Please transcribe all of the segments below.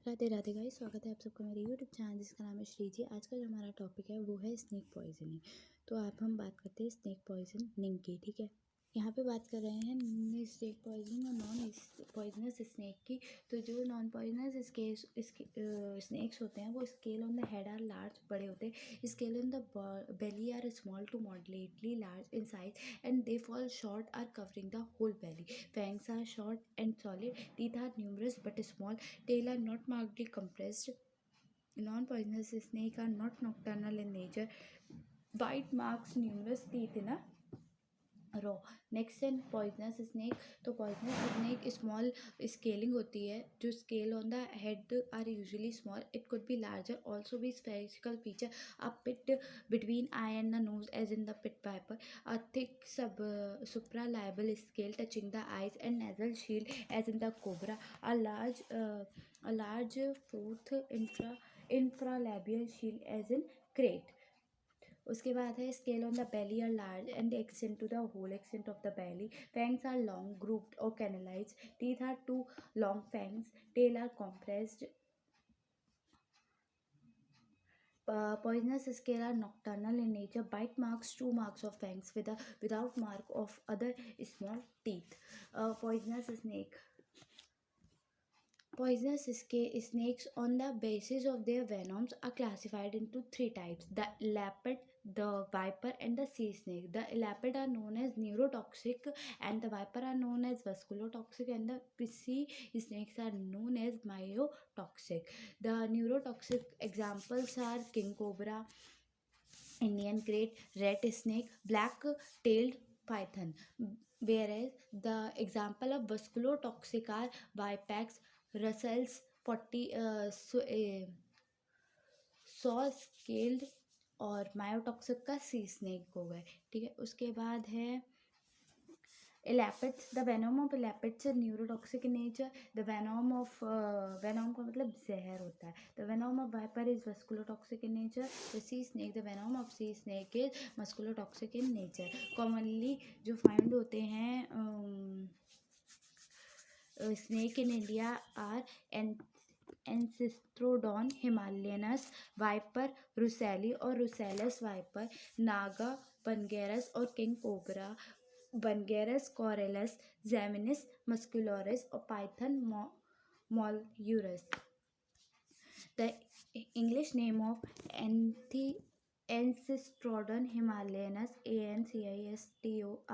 Radhe Radhe guys, स्वागत है आप सबका मेरे यूट्यूब चैनल जिसका नाम है श्री जी। आज का जो हमारा टॉपिक है वो है स्नेक पॉइजनिंग। तो आप हम बात करते हैं स्नेक पॉइजनिंग की। ठीक है, यहाँ पे बात कर रहे हैं स्नेक पॉइजनिंग और नॉन पॉइजनस स्नेक की। तो जो नॉन पॉइजनस स्नेक्स होते हैं वो scale on the head are large, बड़े होते हैं। Scale on the belly are small to moderately large in size and they fall short are covering the whole belly. Fangs are short and solid, teeth are numerous but small, tail are not markedly compressed. Non-poisonous snakes are not nocturnal in nature. Bite marks numerous teeth in a row. Next है poisonous snake. तो poisonous snake small scaling होती है. जो scale on the head are usually small. It could be larger, also be spherical feature. A pit between eye and the nose, as in the pit viper. A thick supralabial scale touching the eyes and nasal shield, as in the cobra. A large fourth infralabial shield, as in crate. उसके बाद है scale on the belly are large and extend to the whole extent of the belly. Fangs are long, grouped और canalised. Teeth are two long fangs. Tail are compressed. Poisonous scale are nocturnal in nature. Bite marks 2 marks of fangs without mark of other small teeth. Poisonous snake. Poisonous snakes on the basis of their venoms are classified into 3 types: the leopard, the viper and the sea snake. The leopard are known as neurotoxic and the viper are known as vasculotoxic, and the sea snakes are known as myotoxic. The neurotoxic examples are king cobra, Indian crate, rat snake, black-tailed python. Whereas the example of vasculotoxic are Vipax, Russell's 40 सौ scaled और मायोटॉक्सिक का सी snake हो गए. ठीक है, उसके बाद है Elapids. The venom of elapids is neurotoxic in nature. The venom of venom का मतलब जहर होता है. The venom of viper is vasculotoxic in nature. The sea snake, the venom of sea snake is musculotoxic in nature. Commonly जो find होते हैं snake in India are Ancestrodon himalayanus, viper russelli और Russellus viper, naga bungarus और king cobra, Bungarus corellus, Zamenis muscularis और Python molurus. The English name of Ancestrodon himalayanus, Ancistrodon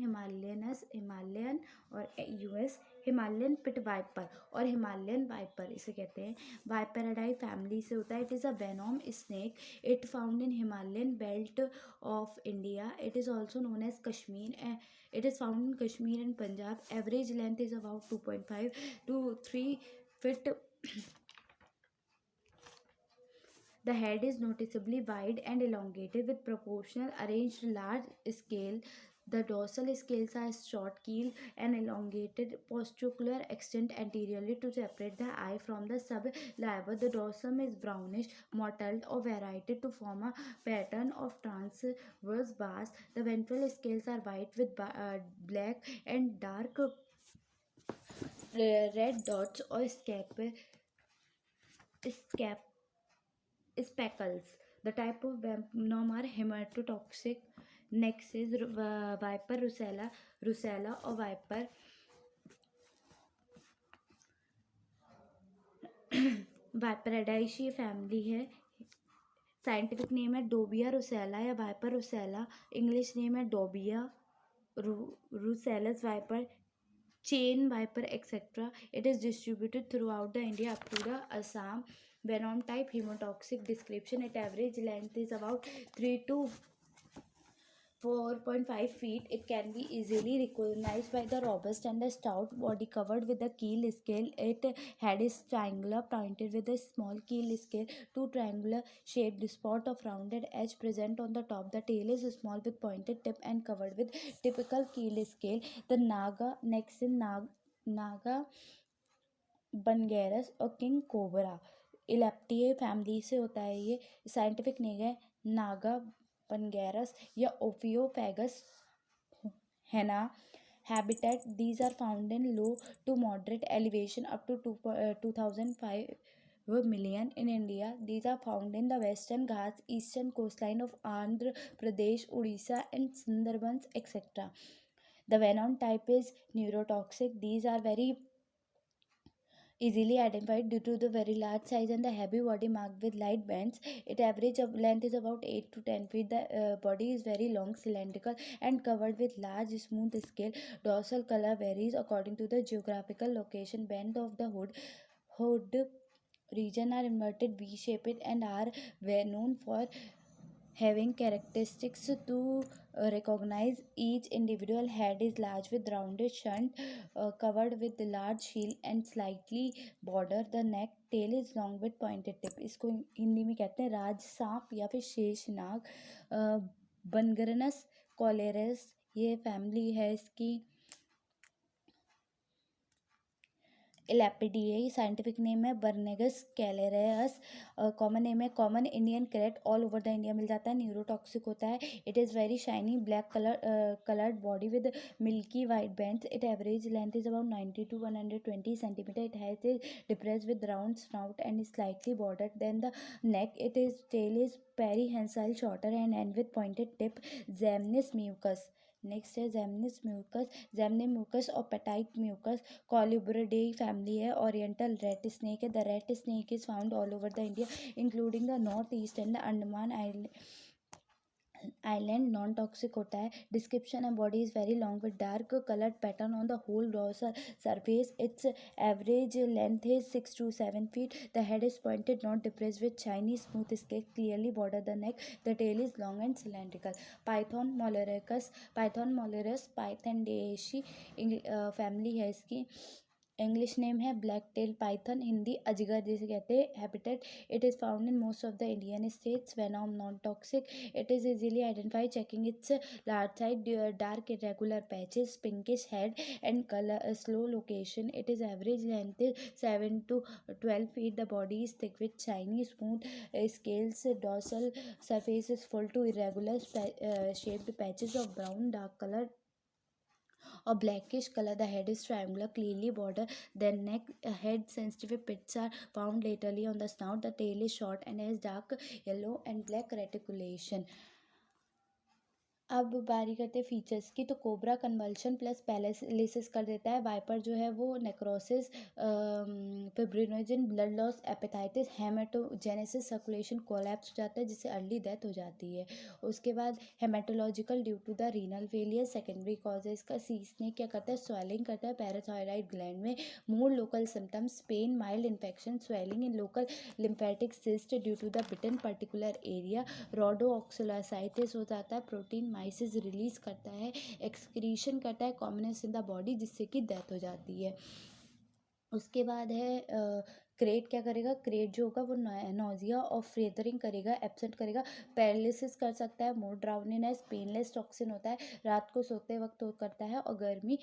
himalayanus, Himalayan और US Himalayan pit viper और Himalayan viper इसे कहते हैं. Viperidae family से होता है. It is a venom snake. It found in Himalayan belt of India. It is also known as Kashmir. It is found in Kashmir and Punjab. Average length is about 2.5 to 3 feet. The head is noticeably wide and elongated with proportional arranged large scale. The dorsal scales are short keel and elongated. Postulacular extend anteriorly to separate the eye from the sublabia. The dorsum is brownish, mottled or variegated to form a pattern of transverse bars. The ventral scales are white with black and dark red dots or speckles. The type of venom are hematotoxic. Next is viper russella or viper Viperidaceae family है. Scientific name है Daboia russella या viper russella. English name है Daboia Russell's viper, chain viper etcetera. It is distributed throughout the India up to the Assam. Venom type hemotoxic. Description: at average length is about 3 to 4.5 feet. It can be easily recognized by the robust and the stout body covered with a keel scale. Its head is triangular, pointed with a small keel scale. 2 triangular shaped spot of rounded edge present on the top. The tail is small with pointed tip and covered with typical keel scale. The next in naga बनगेरस और king cobra. इलेप्टिए family से होता है ये. Scientific name है नागा बनगेरस या ओफियोफेगस habitat. These are found in low to moderate elevation up to 2005 million in India. These are found in the Western Ghats, eastern coastline of Andhra Pradesh, Odisha, and Sundarbans, etc. The venom type is neurotoxic. These are very easily identified due to the very large size and the heavy body marked with light bands. Its average of length is about 8 to 10 feet. The body is very long, cylindrical, and covered with large, smooth scale. Dorsal color varies according to the geographical location. Band of the hood region are inverted, V-shaped, and are well known for having characteristics to recognize. Each individual head is large with rounded shunt covered with large shield and slightly border. The neck tail is long with pointed tip. इसको हिंदी में कहते हैं राज सांप या फिर शेषनाग. बनगरनस कॉलेरस ये family है इसकी. Elapidae, scientific name है Bernagus scalarius. कॉमन नेम है common Indian krait. All over the India मिल जाता है. न्यूरोटॉक्सिक होता है. It is very shiny black coloured body with milky white bands. It average length is about 90 to 120 centimeter. It has a depressed with round snout and is slightly bordered than the neck. It is tail is perihensile, shorter and end with pointed tip. Zamnis mucus. Next है Zamenis mucus. Zamenis mucus और petite mucus Colubridae family है. Oriental red snake है. The red snake is found all over the India including the north east and the Andaman island. Non toxic होता है. Description है body is very long with dark coloured pattern on the whole dorsal surface. Its average length is 6 to 7 feet. The head is pointed not depressed with shiny smooth scale clearly border the neck. The tail is long and cylindrical. Python molurus pythonidae family है इसकी. English name है black tail python. Hindi अजगर जिसे कहते हैं. Habitat it is found in most of the Indian states. Venom non toxic. It is easily identify checking its large side dark irregular patches pinkish head and colour slow location. It is average length 7 to 12 feet. The body is thick with shiny smooth scales. Dorsal surface is full to irregular shaped patches of brown dark color or blackish color. The head is triangular, clearly bordered. The neck, head, sensitive pits are found laterally on the snout. The tail is short and has dark yellow and black reticulation. अब बारी करते हैं features की. तो cobra convulsion plus paralysis कर देता है. Wiper जो है वो necrosis, fibrinogen, blood loss, hepatitis, hematogenesis, circulation collapse हो जाता है जिससे अर्ली डेथ हो जाती है. उसके बाद haematological due to the renal failure. Secondary cause है इसका. सी स्नेक क्या करता है स्वेलिंग करता है पैराथायराइड ग्लैंड में. More local symptoms pain, mild infection, swelling in local lymphatic cyst due to the bitten particular area. रोडोऑक्सोलासाइटिस हो जाता है. प्रोटीन माइसिस रिलीज करता है, एक्सक्रीशन करता है कॉमनेस इन द बॉडी जिससे कि डेथ हो जाती है. उसके बाद है क्रेट क्या करेगा. क्रेट जो होगा वो नोजिया और फ्रेदरिंग करेगा, एब्सेंट करेगा, पैरालिसिस कर सकता है, मोर ड्राउनीनेस, पेनलेस टॉक्सिन होता है, रात को सोते वक्त करता है और गर्मी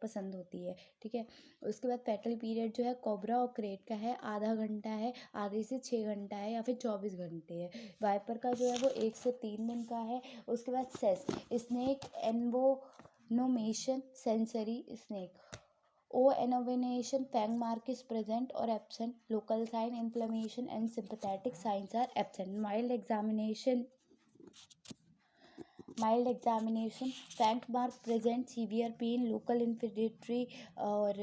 पसंद होती है. ठीक है. उसके बाद फेटल पीरियड जो है कोबरा और क्रेट का है आधा घंटा है, आधे से 6 घंटा है या फिर 24 घंटे है. वाइपर का जो है वो 1 से 3 दिन का है. उसके बाद सेस snake envenomation sensory snake. O innervation fang mark is present or absent. Local sign inflammation and sympathetic signs are absent. Mild examination fang mark present. Severe pain, local inflammatory or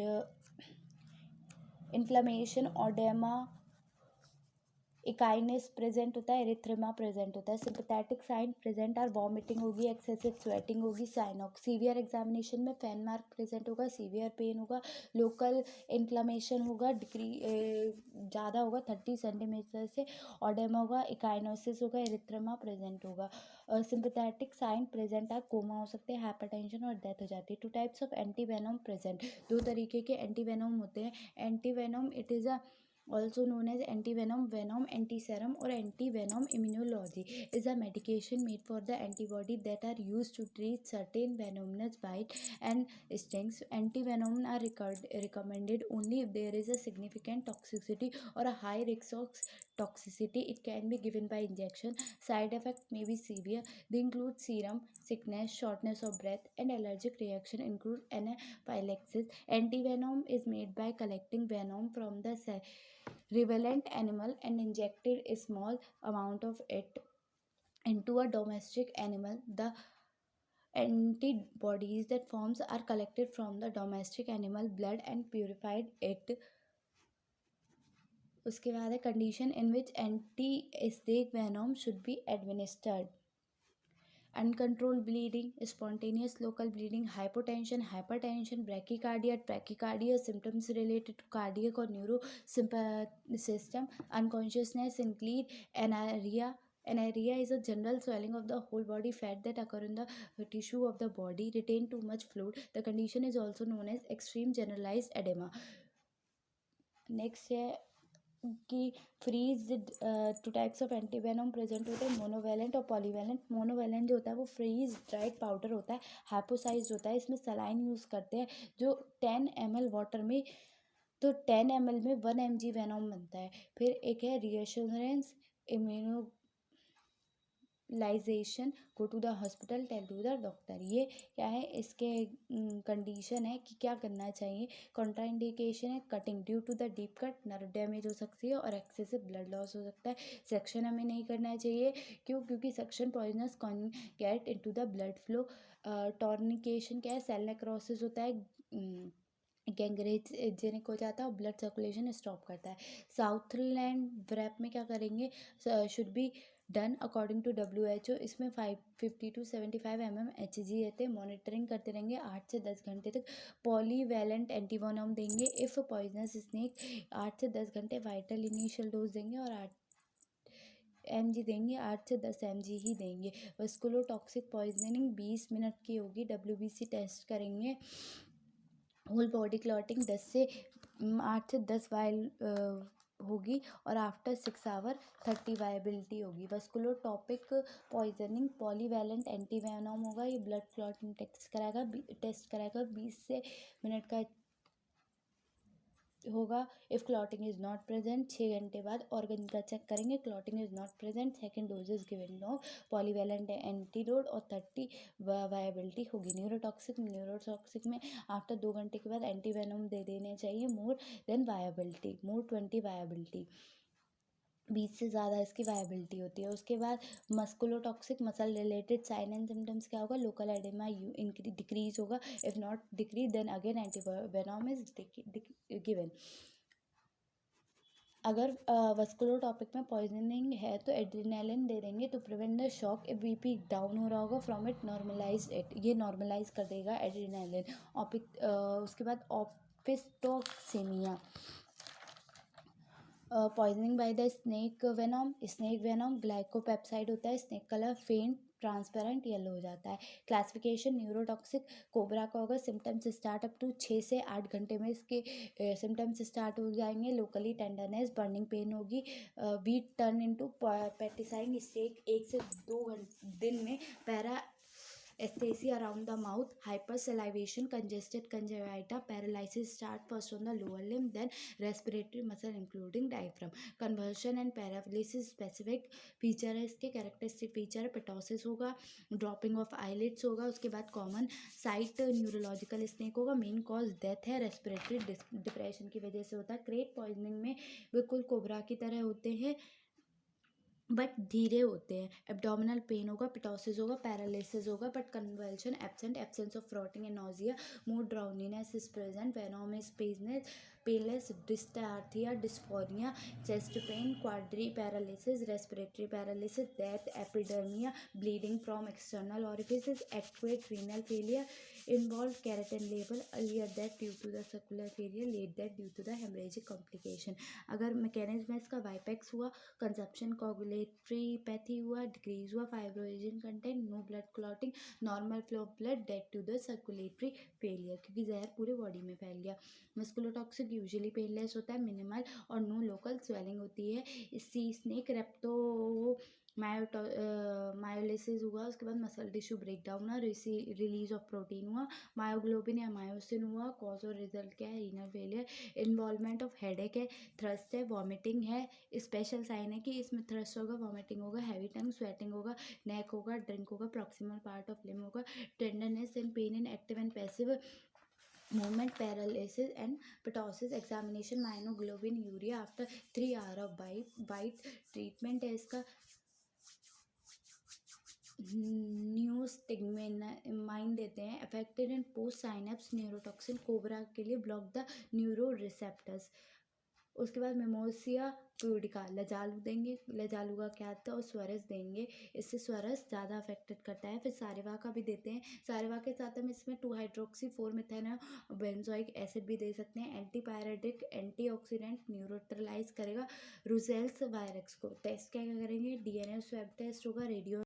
inflammation, oedema, इकाइनेस present होता है, erythema present होता है. Sympathetic sign present are vomiting होगी, excessive sweating होगी, साइनॉक. Severe examination में fang mark present होगा, सीवियर पेन होगा, लोकल इन्फ्लामेशन होगा, ज़्यादा होगा 30 सेंटीमीटर से, ऑडेमा होगा, इकाइनोसिस होगा, एरिथ्रेमा प्रेजेंट होगा. Sympathetic sign present or coma हो सकते हैं, हाइपरटेंशन और डेथ हो जाती है. 2 टाइप्स ऑफ एंटीवेनम प्रेजेंट. 2 तरीके के एंटीवेनम होते हैं. Antivenom it is a also known as antivenom, venom, antiserum or antivenom immunology is a medication made for the antibody that are used to treat certain venomous bite and stings. Antivenom are recommended only if there is a significant toxicity or a high risk of toxicity. It can be given by injection. Side effect may be severe. They include serum sickness, shortness of breath, and allergic reaction include anaphylaxis. Antivenom is made by collecting venom from the relevant animal and injected a small amount of it into a domestic animal. The antibodies that forms are collected from the domestic animal blood and purified it. उसके बाद है condition in which anti-snake venom should be administered. Uncontrolled bleeding, spontaneous local bleeding, hypotension, hypertension, brachycardia, symptoms related to cardiac or neuro system, unconsciousness, include anaria. Anaria is a general swelling of the whole body, fat that occur in the tissue of the body, retain too much fluid. The condition is also known as extreme generalized edema. Next है कि फ्रीज two types of antivenom present होते हैं, monovalent और polyvalent. Monovalent जो होता है वो फ्रीज ड्राइड पाउडर होता है, हाइपोसाइज होता है. इसमें सलाइन यूज़ करते हैं जो 10 ml वाटर में, तो 10 ml में 1 mg वेनम बनता है. फिर एक है reassurance immobilisation, go to the hospital, tell to the doctor. ये क्या है, इसके कंडीशन है कि क्या करना चाहिए. कॉन्ट्राइंडिकेशन है cutting, due to the deep cut nerve damage हो सकती है और एक्सेसिव ब्लड लॉस हो सकता है. सेक्शन हमें नहीं करना चाहिए. क्यों? क्योंकि section poisonous can get into the blood flow. Tourniquet क्या है, सेल नेक्रोसिस होता है, गैंग्रेजेनिक हो जाता है और ब्लड सर्कुलेशन स्टॉप करता है. साउथलैंड व्रैप में क्या करेंगे, should be done according to WHO. इसमें 50 to 75 mmHg रहते हैं. मॉनिटरिंग करते रहेंगे 8 से 10 घंटे तक. पॉलीवैलेंट एंटीवेनम देंगे इफ़ पॉइजनस स्नेक. 8 से 10 घंटे वाइटल इनिशियल डोज देंगे और 8 mg देंगे, 8 से 10 mg ही देंगे. वस्कुलोटॉक्सिक पॉइजनिंग 20 मिनट की होगी. WBC टेस्ट करेंगे. होल बॉडी क्लॉटिंग 8 से 10 वाइल होगी और आफ्टर 6 आवर 30 वायबिलिटी होगी. वस्कुलोटॉपिक पॉइजनिंग पॉलीवैलेंट एंटीवेनम होगा. ये ब्लड क्लॉटिंग टेस्ट कराएगा 20 से मिनट का होगा. If clotting is not present 6 घंटे बाद ऑर्गन का चेक करेंगे. Clotting is not present, second dose is given. No polyvalent antidote और 30 वायबिलिटी होगी. न्यूरोटॉक्सिक में आफ्टर 2 घंटे के बाद एंटीवेनम दे देने चाहिए. More than viability, more 20 viability, 20 से ज़्यादा इसकी वायबिलिटी होती है. उसके बाद musculotoxic muscle related sign and symptoms क्या होगा, लोकल एडेमा डिक्रीज होगा. If not decrease then again antivenom is given. अगर वस्कुलोटॉपिक में पॉइजनिंग है तो एड्रेनालिन दे देंगे to prevent the shock. if BP down हो रहा होगा फ्रॉम इट नॉर्मलाइज इट, ये नॉर्मलाइज कर देगा एड्रेनालिन. उसके बाद ऑपिस्टोक्सेमिया, poisoning by the snake venom. Snake venom glycopeptide होता है. Snake colour faint transparent yellow हो जाता है. क्लासिफिकेशन न्यूरोटॉक्सिक कोबरा का होगा. सिम्टम्स स्टार्ट अप टू 6 से 8 घंटे में इसके सिम्टम्स स्टार्ट हो जाएंगे. लोकली टेंडरनेस, बर्निंग पेन होगी. वीट टर्न इनटू पेटिसाइंग स्टेक 1 से 2 दिन में. Paraesthesia around the mouth, hypersalivation, congested conjunctiva, paralysis start first on the lower limb, then respiratory muscle including diaphragm. Convulsion and paralysis specific feature है इसके. Characteristic feature पिटोसिस होगा, dropping of eyelids होगा. उसके बाद कॉमन साइट न्यूरोलॉजिकल स्नेक होगा. Main cause death है, respiratory depression की वजह से होता है. क्रेट पॉइजनिंग में बिल्कुल कोबरा की तरह होते हैं बट धीरे होते हैं. एब्डोमिनल पेन होगा, पिटोसिस होगा, पैरालिसिस होगा but convulsion absent, absence of frothing and nausea. Mood drowsiness is present. Venom is painless, dysarthria, dysphonia, chest pain, quadriparalysis, respiratory paralysis, death, एपिडर्मिया, bleeding from external orifices, acute renal failure involved, keratin level, earlier death due to the circular failure, late death due to the hemorrhagic complication. अगर mechanism में इसका वाइपेक्स हुआ, consumption coagulopathy हुआ, decrease हुआ fibrinogen content, no blood clotting, normal flow of blood, death to the circulatory failure, क्योंकि जहर पूरे बॉडी में फैल गया. मस्कुलोटॉक्सिक यूजुअली पेनलेस होता है, मिनिमल और नो लोकल स्वेलिंग होती है. सी स्नेक रेप्टो मायोलिसिस हुआ, उसके बाद मसल टिश्यू ब्रेक डाउन हुआ, रिलीज ऑफ प्रोटीन हुआ, मायोग्लोबिन या मायोसिन हुआ, कॉज और रिजल्ट क्या है, renal failure, involvement of headache है, थ्रस्ट है, वॉमिटिंग है, स्पेशल साइन है कि इसमें थ्रस्ट होगा, वॉमिटिंग होगा, हैवी टंग, स्वेटिंग होगा, नेक होगा, ड्रिंक होगा, प्रॉक्सिमल पार्ट ऑफ लिम्ब होगा, tenderness and pain in active and passive movement, paralysis and ptosis, examination myoglobin urea after 3 hours of bite treatment है इसका न्यूस्टिग्माइन देते हैं, affected in post synapse neurotoxin, cobra के लिए ब्लॉक द न्यूरो रिसेप्टर्स। उसके बाद मेमोसिया pudica लजालू देंगे, लजालू का क्या आता है, और स्वरस देंगे, इससे स्वरस ज़्यादा अफेक्टेड करता है। फिर सारेवा का भी देते हैं, सारेवा के साथ हम इसमें 2-हाइड्रोक्सी 4 मिथेन बेंजोइक एसिड भी दे सकते हैं। एंटीपायरेटिक, एंटीऑक्सीडेंट, न्यूट्रलाइज करेगा रूसेल्स वायरस को। टेस्ट क्या क्या करेंगे, डीएनए स्वैब टेस्ट होगा, रेडियो